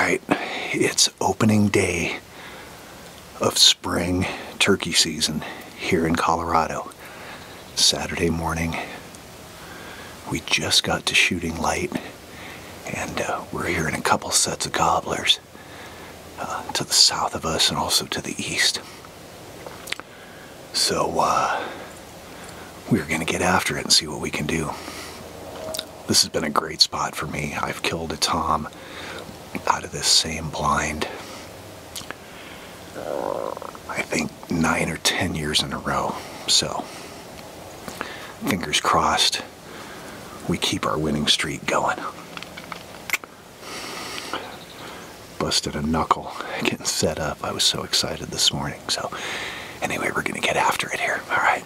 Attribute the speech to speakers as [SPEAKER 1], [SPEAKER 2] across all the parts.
[SPEAKER 1] right, it's opening day of spring turkey season here in Colorado. Saturday morning, we just got to shooting light, and we're hearing a couple sets of gobblers to the south of us and also to the east. So we're going to get after it and see what we can do. This has been a great spot for me. I've killed a tom out of this same blind, I think 9 or 10 years in a row. So, fingers crossed, we keep our winning streak going. Busted a knuckle getting set up. I was so excited this morning. So, anyway, we're going to get after it here. All right.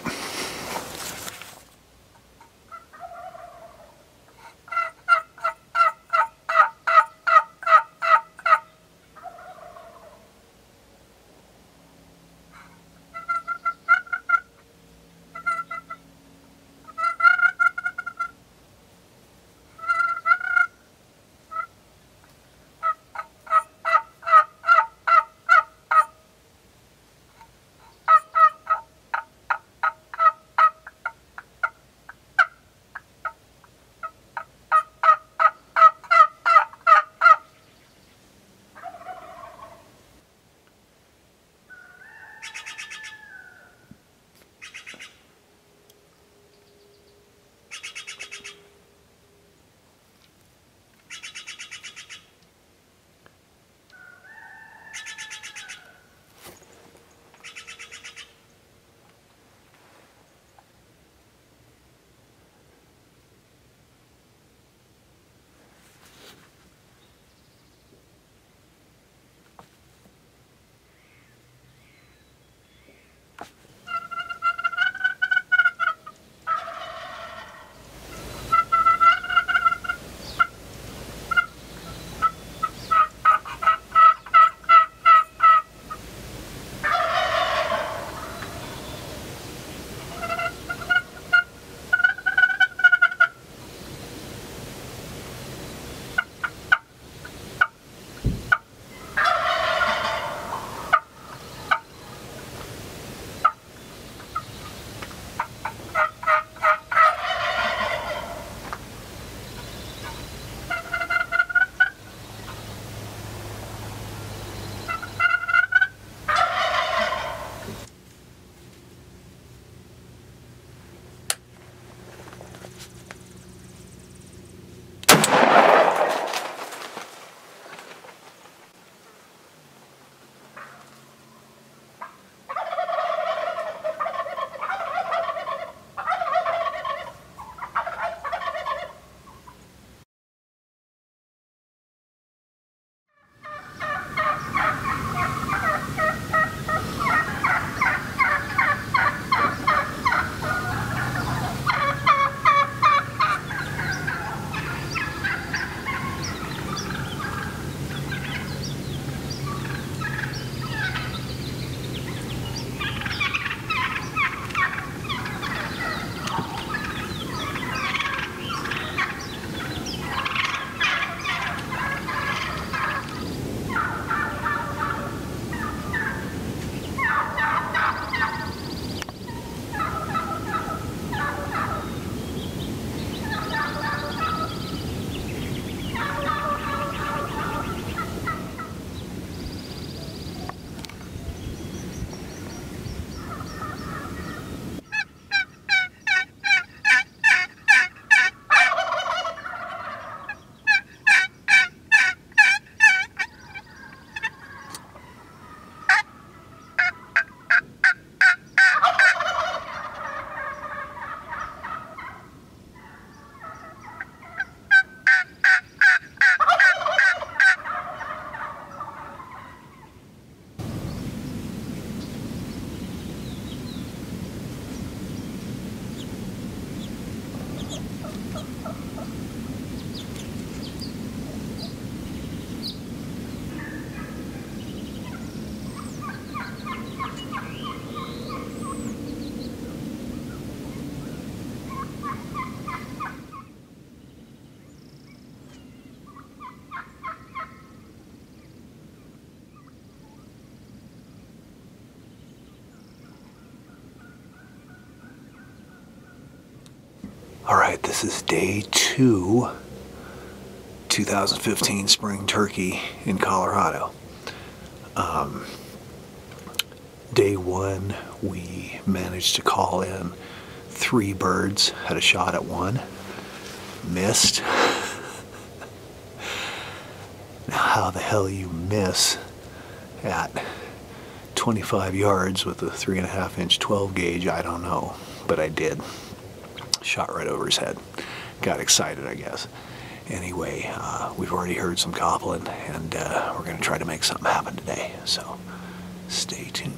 [SPEAKER 1] All right, this is day 2, 2015 spring turkey in Colorado. Day 1, we managed to call in 3 birds, had a shot at 1, missed. Now how the hell you miss at 25 yards with a 3.5 inch 12 gauge, I don't know, but I did. Shot right over his head. Got excited, I guess. Anyway, we've already heard some gobbling, and we're going to try to make something happen today, so stay tuned.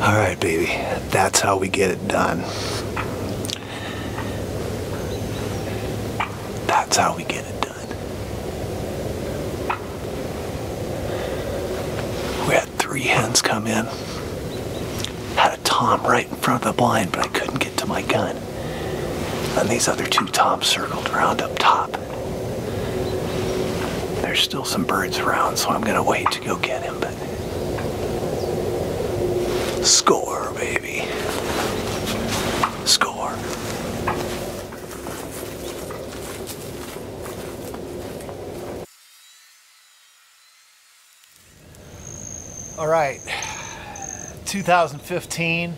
[SPEAKER 1] All right, baby, that's how we get it done. That's how we get it done. We had 3 hens come in. Had a tom right in front of the blind, but I couldn't get to my gun. And these other 2 toms circled around up top. There's still some birds around, so I'm gonna wait to go get him, but score, baby. Score. All right, 2015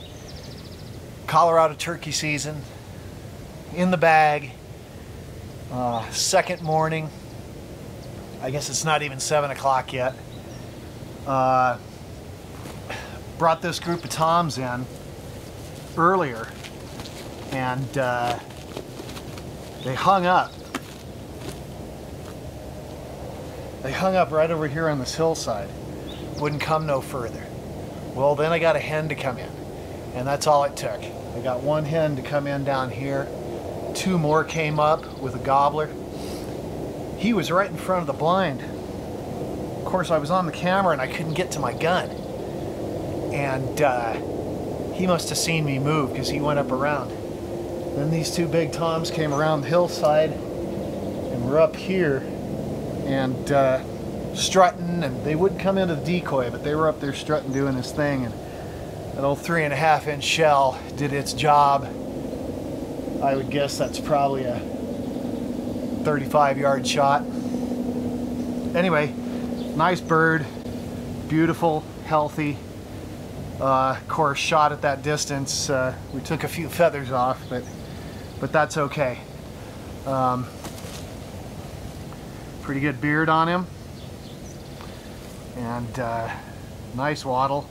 [SPEAKER 1] Colorado turkey season in the bag. Second morning. I guess it's not even 7 o'clock yet. Brought this group of toms in earlier, and they hung up. They hung up right over here on this hillside. Wouldn't come no further. Well, then I got a hen to come in, and that's all it took. I got 1 hen to come in down here. 2 more came up with a gobbler. He was right in front of the blind. Of course, I was on the camera and I couldn't get to my gun. And he must have seen me move because he went up around. Then these 2 big toms came around the hillside and were up here and strutting, and they wouldn't come into the decoy, but they were up there strutting, doing this thing, and that old 3.5 inch shell did its job. I would guess that's probably a 35-yard shot. Anyway, nice bird, beautiful, healthy.
[SPEAKER 2] Of course, shot at that distance, we took a few feathers off, but that's okay. Pretty good beard on him, and nice wattle,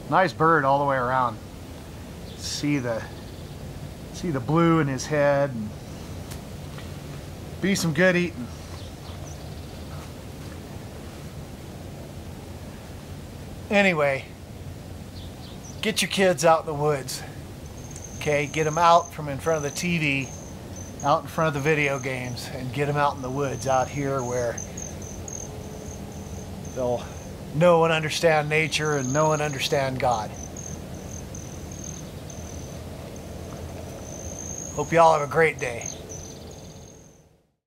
[SPEAKER 2] nice bird all the way around. See the blue in his head, and be some good eating. Anyway, get your kids out in the woods, okay? Get them out from in front of the TV, out in front of the video games, and get them out in the woods out here where they'll know and understand nature and know and understand God. Hope you all have a great day.